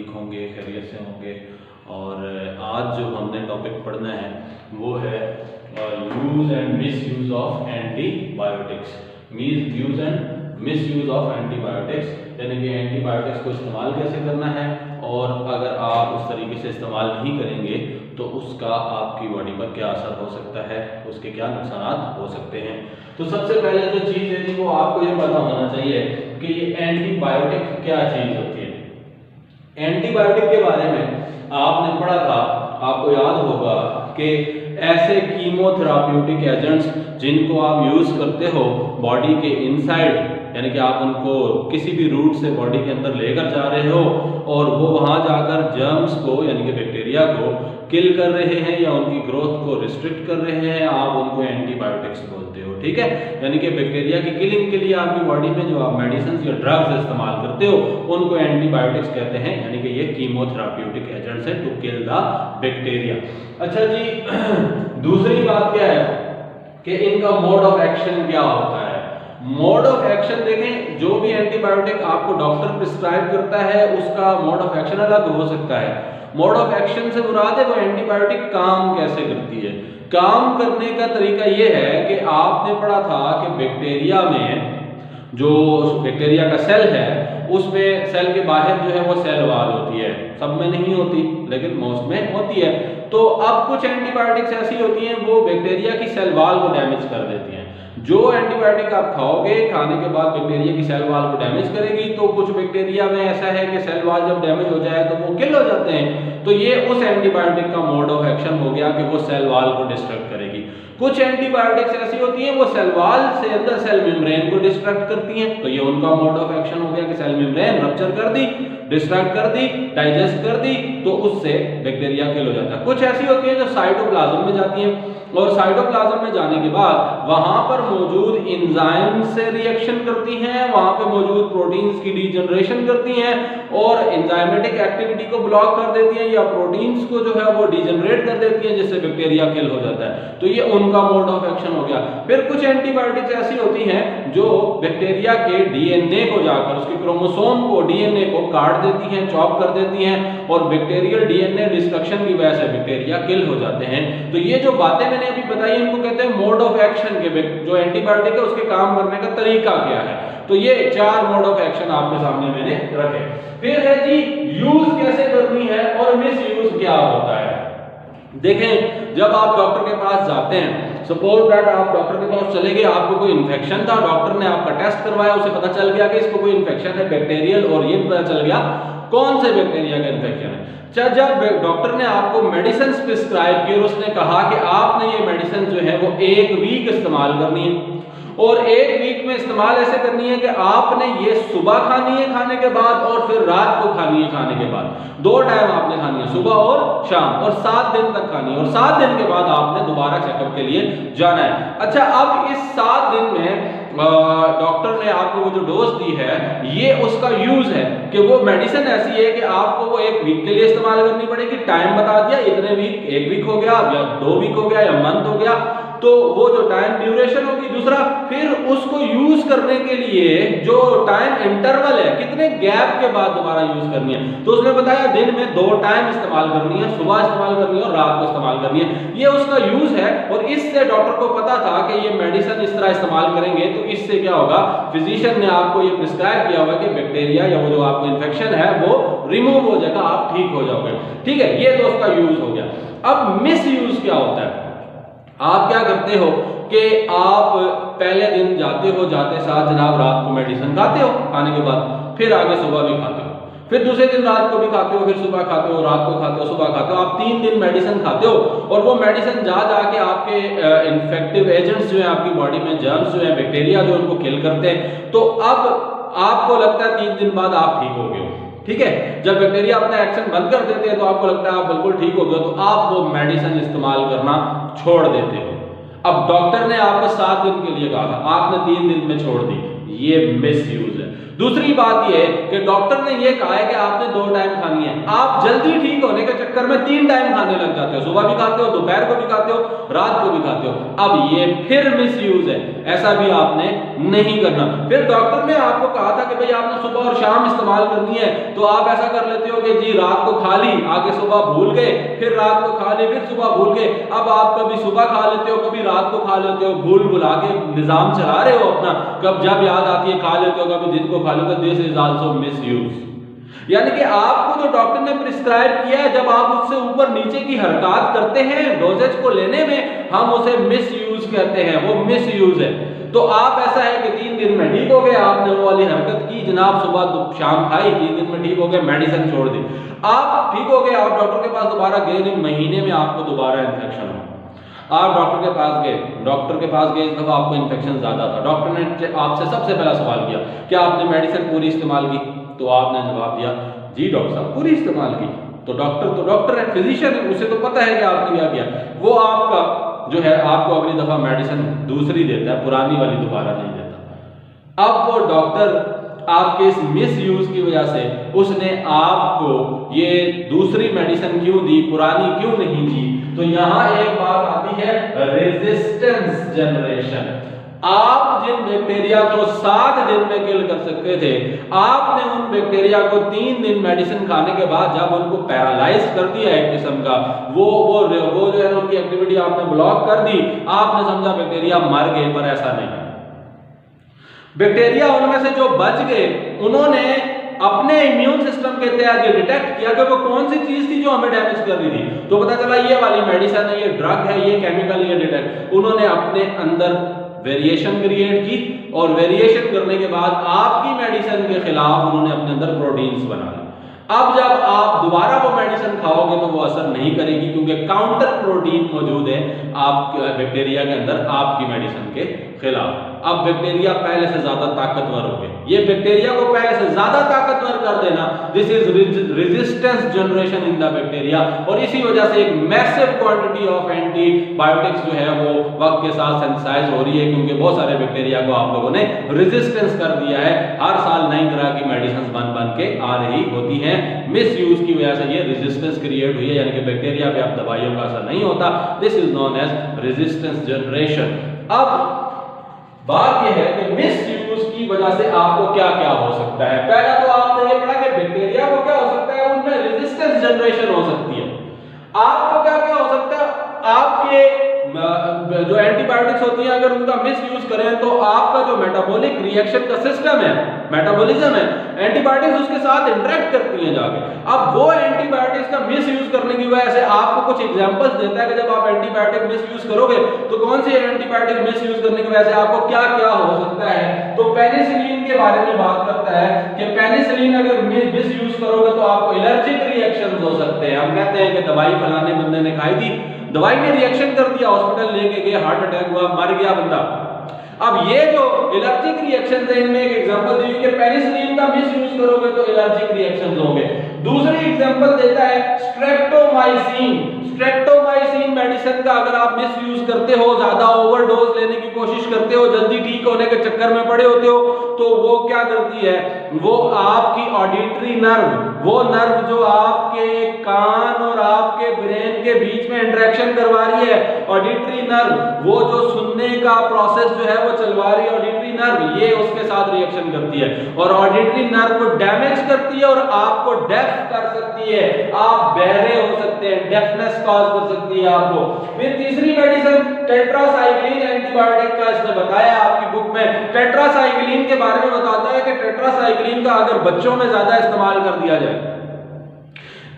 ठीक होंगे, खैरियत से होंगे। और आज जो हमने टॉपिक पढ़ना है वो है use and miss use of antibiotics. Use and miss use of antibiotics, यानी कि एंटीबायोटिक्स को इस्तेमाल कैसे करना है, और अगर आप उस तरीके से इस्तेमाल नहीं करेंगे तो उसका आपकी बॉडी पर क्या असर हो सकता है, उसके क्या नुकसान हो सकते हैं। तो सबसे पहले जो चीज़ है जी वो आपको ये पता होना चाहिए कि ये एंटीबायोटिक क्या चीज़ होती है। एंटीबायोटिक के बारे में आपने पढ़ा था, आपको याद होगा कि ऐसे कीमोथेराप्यूटिक एजेंट्स जिनको आप यूज़ करते हो बॉडी के इनसाइड, यानी कि आप उनको किसी भी रूट से बॉडी के अंदर लेकर जा रहे हो और वो वहाँ जाकर जर्म्स को यानी कि बैक्टीरिया को किल कर रहे हैं या उनकी ग्रोथ को रिस्ट्रिक्ट कर रहे हैं, आप उनको एंटीबायोटिक्स बोलते हो। ठीक है, यानी कि बैक्टीरिया की किलिंग के लिए आपकी बॉडी में जो आप मेडिसिन या ड्रग्स इस्तेमाल करते हो उनको एंटीबायोटिक्स कहते हैं, यानी कि ये कीमोथेराप्यूटिक एजेंट्स है टू किल द बैक्टीरिया। अच्छा जी, दूसरी बात क्या है कि इनका मोड ऑफ एक्शन क्या होता है। मोड ऑफ एक्शन देखें, जो भी एंटीबायोटिक आपको डॉक्टर प्रिस्क्राइब करता है उसका मोड ऑफ एक्शन अलग हो सकता है। मोड ऑफ एक्शन से मुराद है वो एंटीबायोटिक काम कैसे करती है। काम करने का तरीका ये है कि आपने पढ़ा था कि बैक्टीरिया में जो बैक्टीरिया का सेल है उसमें सेल के बाहर जो है वो सेल वॉल होती है, सब में नहीं होती लेकिन मोस्ट में होती है। तो अब कुछ एंटीबायोटिक्स ऐसी होती हैं वो बैक्टीरिया की सेल वॉल को डैमेज कर देती हैं। जो एंटीबायोटिक आप खाओगे, खाने के बाद बैक्टीरिया की सेल वॉल को डैमेज करेगी, तो कुछ बैक्टीरिया में ऐसा है कि सेल वॉल जब डैमेज हो जाए तो वो किल हो जाते हैं। तो ये उस एंटीबायोटिक का मोड ऑफ एक्शन हो गया कि वो सेल वॉल को डिस्ट्रक्ट करेगी। कुछ एंटीबायोटिक्स ऐसी होती हैं वो सेल वॉल से अंदर सेल मेम्ब्रेन को डिस्ट्रक्ट करती हैं, तो ये उनका मोड ऑफ एक्शन हो गया कि सेल मेम्ब्रेन रप्चर कर दी, डिस्ट्रैक्ट कर दी, डाइजेस्ट कर दी, तो उससे बैक्टीरिया किल हो जाता है। कुछ ऐसी होती है जो साइटोप्लाज्म में जाती हैं और साइटोप्लाज्म में जाने के बाद वहां पर मौजूद एंजाइम से रिएक्शन करती हैं, वहां पे मौजूद प्रोटीन्स की डीजनरेशन करती हैं और एंजाइमेटिक एक्टिविटी को ब्लॉक कर देती हैं या प्रोटीन्स को जो है वो डीजनरेट कर देती हैं, जिससे बैक्टीरिया किल हो जाता है। तो ये उनका मोड ऑफ एक्शन हो गया। फिर कुछ एंटीबायोटिक्स ऐसी होती हैं जो बैक्टीरिया के डीएनए को जाकर उसके क्रोमोसोम को डीएनए को काट देती हैं, चॉप कर देती हैं और बैक्टीरियल डीएनए डिस्ट्रक्शन की वजह से बैक्टीरिया किल हो जाते हैं। तो ये जो बातें मैंने अभी बताई इनको कहते हैं मोड ऑफ एक्शन के। जो एंटीबायोटिक है उसके काम करने का तरीका क्या है, तो ये 4 मोड ऑफ एक्शन आपके सामने मैंने रखे। फिर है जी यूज कैसे करनी है और मिस यूज क्या होता है। देखें, जब आप डॉक्टर के पास जाते हैं, सपोज दैट आप डॉक्टर के पास चले गए, आपको कोई इन्फेक्शन था, डॉक्टर ने आपका टेस्ट करवाया, उसे पता चल गया कि इसको कोई इन्फेक्शन है बैक्टीरियल, और ये पता चल गया कौन से बैक्टीरिया का इन्फेक्शन है। जब डॉक्टर ने आपको मेडिसिन प्रिस्क्राइब की और उसने कहा कि आपने ये मेडिसिन जो है वो 1 वीक इस्तेमाल करनी है, और 1 वीक में इस्तेमाल ऐसे करनी है कि आपने ये सुबह खानी है खाने के बाद और फिर रात को खानी है खाने के बाद, 2 टाइम आपने खानी है, सुबह और शाम, और 7 दिन तक खानी है, और 7 दिन के बाद आपने दोबारा चेकअप के लिए जाना है। अच्छा, अब इस 7 दिन में डॉक्टर ने आपको वो जो डोज दी है ये उसका यूज है कि वो मेडिसिन ऐसी है कि आपको वो 1 वीक के लिए इस्तेमाल करनी पड़ेगी। टाइम बता दिया, इतने वीक, 1 वीक हो गया या 2 वीक हो गया या मंथ हो गया, तो वो जो टाइम ड्यूरेशन होगी। दूसरा, फिर उसको यूज करने के लिए जो टाइम इंटरवल है, कितने गैप के बाद दोबारा यूज करनी है, तो उसने बताया दिन में 2 टाइम इस्तेमाल करनी है, सुबह इस्तेमाल करनी है और रात को इस्तेमाल करनी है। ये उसका यूज है और इससे डॉक्टर को पता था कि ये मेडिसिन इस तरह इस्तेमाल करेंगे तो इससे क्या होगा, फिजिशियन ने आपको ये प्रिस्क्राइब किया होगा कि बैक्टीरिया या वो जो आपको इन्फेक्शन है वो रिमूव हो जाएगा, आप ठीक हो जाओगे। ठीक है, ये तो उसका यूज हो गया। अब मिस यूज क्या होता है। आप क्या करते हो कि आप पहले दिन जाते हो, जाते साथ जनाब रात को मेडिसिन खाते हो, खाने के बाद फिर आगे सुबह भी खाते हो, फिर दूसरे दिन रात को भी खाते हो, फिर सुबह खाते हो, रात को खाते हो, सुबह खाते हो, आप 3 दिन मेडिसिन खाते हो और वो मेडिसिन जा जाके आपके इन्फेक्टिव एजेंट्स जो है आपकी बॉडी में, जर्म्स जो है, बैक्टीरिया जो उनको किल करते हैं। तो अब आपको लगता है 3 दिन बाद आप ठीक हो गए हो। ठीक है, जब बैक्टीरिया अपना एक्शन बंद कर देते हैं तो आपको लगता है आप बिल्कुल ठीक हो गए, तो आप वो मेडिसिन इस्तेमाल करना छोड़ देते हो। अब डॉक्टर ने आपको 7 दिन के लिए कहा था, आपने 3 दिन में छोड़ दी, ये मिस यूज है। दूसरी बात यह है कि डॉक्टर ने यह कहा है कि आपने 2 टाइम खानी है, आप जल्दी ठीक होने के चक्कर में 3 टाइम खाने लग जाते हो, सुबह भी खाते हो, दोपहर को भी खाते हो, रात को भी खाते हो। अब ये फिर मिसयूज है, ऐसा भी आपने नहीं करना। फिर डॉक्टर ने आपको कहा था कि भाई आपने सुबह और शाम इस्तेमाल करनी है, तो आप ऐसा कर लेते हो कि जी रात को खा ली, आगे सुबह भूल गए, फिर रात को खा ली, फिर सुबह भूल गए। अब आप कभी सुबह खा लेते हो, कभी रात को खा लेते हो, भूल भुला के निजाम चला रहे हो अपना, कब जब याद आती है खा लेते हो, कभी दिन को खा लेते हो। This is also misuse. यानी कि आपको जो डॉक्टर ने प्रिस्क्राइब किया है, जब आप उससे ऊपर नीचे की हरकत करते हैं डोजेज को लेने में, हम उसे मिसयूज कहते हैं, वो मिसयूज है। तो आप ऐसा है कि 3 दिन में ठीक हो गए, आपने वो वाली हरकत की जनाब, सुबह शाम खाई, 3 दिन में ठीक हो गए, मेडिसिन छोड़ दी, आप ठीक हो गए, आप डॉक्टर के पास दोबारा गए नहीं, महीने में आपको दोबारा इन्फेक्शन हो, आप डॉक्टर के पास गए, इस दफा आपको इन्फेक्शन ज्यादा था, डॉक्टर ने आपसे सबसे पहला सवाल किया क्या आपने मेडिसिन पूरी इस्तेमाल की? तो आपने जवाब दिया जी डॉक्टर साहब पूरी इस्तेमाल की। तो डॉक्टर है, फिजिशियन है, उसे तो पता है कि आपने क्या किया। वो आपका जो है आपको अगली दफा मेडिसिन दूसरी देता है, पुरानी वाली दोबारा नहीं देता। अब वो डॉक्टर आपके इस मिसयूज की वजह से उसने आपको ये दूसरी मेडिसिन क्यों दी, पुरानी क्यों नहीं दी? तो यहां एक बात आती है रेजिस्टेंस जनरेशन। आप जिन बैक्टीरिया को 7 दिन में किल कर सकते थे, आपने उन बैक्टीरिया को 3 दिन मेडिसिन खाने के बाद जब उनको पैरालाइज कर दिया एक किस्म का, वो जो है उनकी एक्टिविटी आपने ब्लॉक कर दी, आपने समझा बैक्टीरिया मर गए, पर ऐसा नहीं। बैक्टीरिया उनमें से जो बच गए, उन्होंने अपने इम्यून सिस्टम के तहत ये डिटेक्ट किया कि वो कौन सी चीज थी जो हमें डैमेज कर रही थी। तो पता चला ये वाली मेडिसिन है, ये ड्रग है, ये केमिकल, ये डिटेक्ट। उन्होंने अपने अंदर वेरिएशन क्रिएट की, और वेरिएशन करने के बाद आपकी मेडिसिन के खिलाफ उन्होंने अपने अंदर प्रोटीन्स बना ली। अब जब आप दोबारा वो मेडिसिन खाओगे तो वो असर नहीं करेगी, क्योंकि काउंटर प्रोटीन मौजूद है आप बैक्टीरिया के अंदर आपकी मेडिसिन के खिलाफ। अब बैक्टीरिया पहले से ज्यादा ताकतवर हो गए, ये बैक्टीरिया को पहले से ज्यादा ताकतवर कर देना, this is resistance generation in the bacteria. और इसी वजह से एक मैसिव क्वांटिटी ऑफ एंटीबायोटिक्स जो है वो वक्त के साथ सिंथेसाइज हो रही है, क्योंकि बहुत सारे बैक्टीरिया को आप लोगों ने रेजिस्टेंस कर दिया है। हर साल नई तरह की मेडिसिन बन के आ रही होती हैं, मिस यूज की वजह से ये रेजिस्टेंस क्रिएट हुई है, यानी कि बैक्टीरिया पे अब दवाइयों का असर नहीं होता। This is known as resistance generation. अब बात यह है कि मिस यूज की वजह से आपको क्या क्या हो सकता है। पहला तो आपने ये पढ़ा कि बैक्टीरिया को क्या हो सकता है, उनमें रेजिस्टेंस जनरेशन हो सकती है। आपको क्या क्या हो सकता है, आपके जो एंटीबायोटिक्स होती हैं अगर उनका मिस यूज करें तो आपका जो मेटाबॉलिक रिएक्शन का सिस्टम है, मेटाबॉलिज्म है, एंटीबायोटिक्स उसके साथ इंटरेक्ट करती हैं जाके। अब वो एंटीबायोटिक्स का मिस यूज करने की वजह से आपको कुछ एग्जांपल्स देता है कि जब आप एंटीबायोटिक मिस यूज करोगे तो कौन सी एंटीबायोटिक मिस यूज करने की वजह से आपको क्या क्या हो सकता है। तो पेनिसिलिन के बारे में बात करता है कि पेनिसिलिन अगर मिस यूज करोगे तो आपको एलर्जिक रिएक्शंस हो सकते हैं। हम कहते हैं कि दवाई फलाने बंदे ने खाई थी, दवाई ने रिएक्शन कर दिया, हॉस्पिटल लेके गए, हार्ट अटैक हुआ, मर गया बंदा। अब ये जो एलर्जिक रिएक्शन है, इनमें एक एग्जांपल दी कि पेनिसिलिन का मिस यूज करोगे तो एलर्जिक रिएक्शंस होंगे। दूसरी एग्जांपल देता है स्ट्रेप्टोमाइसिन। स्ट्रेप्टोमाइसिन मेडिसिन का अगर आप मिस यूज करते हो, ज्यादा ओवरडोज लेने की कोशिश करते हो, जल्दी ठीक होने के चक्कर में पड़े होते हो, तो वो क्या करती है, वो आपकी ऑडिटरी नर्व, वो नर्व जो आपके कान और आपके ब्रेन के बीच में इंटरेक्शन करवा रही है, ऑडिटरी नर्व, वो जो सुनने का प्रोसेस जो है वो चलवा रही है, ऑडिटरी नर्व, ये उसके साथ रिएक्शन करती है और ऑडिटरी नर्व को डैमेज करती है और आपको डेफ कर सकती है, आप बहरे हो सकते हैं, डेफनेस कॉज कर सकती है आपको। फिर तीसरी मेडिसिन टेट्रासाइक्लिन एंटीबायोटिक का इसने बताया आपकी बुक में। टेट्रासाइक्लिन के बारे में बताता है कि टेट्रासाइक्लिन का अगर बच्चों में ज्यादा इस्तेमाल कर दिया जाए,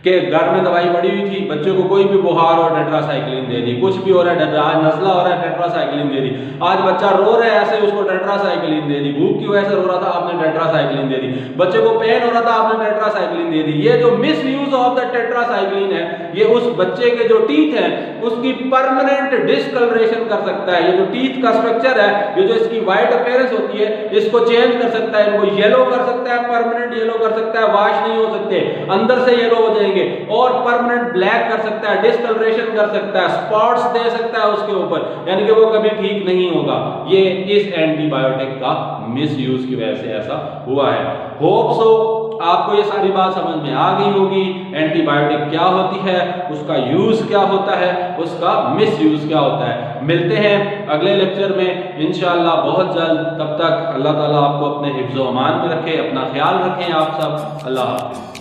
कि घर में दवाई पड़ी हुई थी, बच्चों को कोई भी बुखार और टेट्रासाइक्लिन दे दी, कुछ भी हो रहा है, आज नजला हो रहा है टेट्रासाइक्लिन दे दी, आज बच्चा रो रहा है ऐसे उसको टेट्रासाइक्लिन दे दी, भूख की वजह से रो रहा था आपने टेट्रासाइक्लिन दे दी, बच्चे को पेन हो रहा था आपने टेट्रासाइक्लिन दे दी। ये जो miss use of the tetracycline है, ये उस बच्चे के जो टीथ हैं उसकी परमानेंट डिस्कलरेशन कर सकता है। ये जो टीथ का स्ट्रक्चर है, ये जो इसकी व्हाइट अपीयरेंस होती है, इसको चेंज कर सकता है, इनको येलो कर सकता है, परमानेंट येलो कर सकता है, वॉश नहीं हो सकते, अंदर से येलो हो जाएंगे। देंगे और परमानेंट ब्लैक कर सकता है, डिस्कलरेशन कर सकता है, स्पॉट्स दे सकता है उसके ऊपर, यानी कि वो कभी ठीक नहीं होगा। ये इस एंटीबायोटिक का मिसयूज की वजह से ऐसा हुआ है। होप सो आपको ये सारी बात समझ में आ गई होगी। एंटीबायोटिक क्या होती है, उसका यूज क्या होता है, उसका मिसयूज क्या होता है। मिलते हैं अगले लेक्चर में इंशाअल्लाह बहुत जल्द। तब तक अल्लाह ताला आपको अपने हिफ्ज़-ओ-अमान में रखे, अपना ख्याल रखें आप सब। अल्लाह हाफ़िज़।